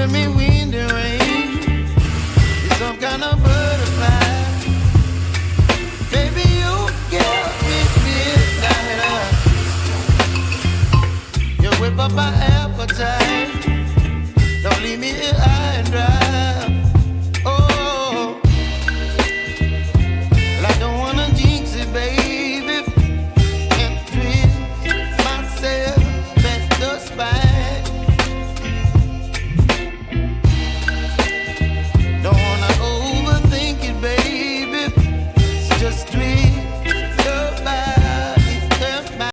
giving me wind and rain. You're some kind of butterfly. Baby, you give me midnight. You whip up my appetite. Don't leave me here.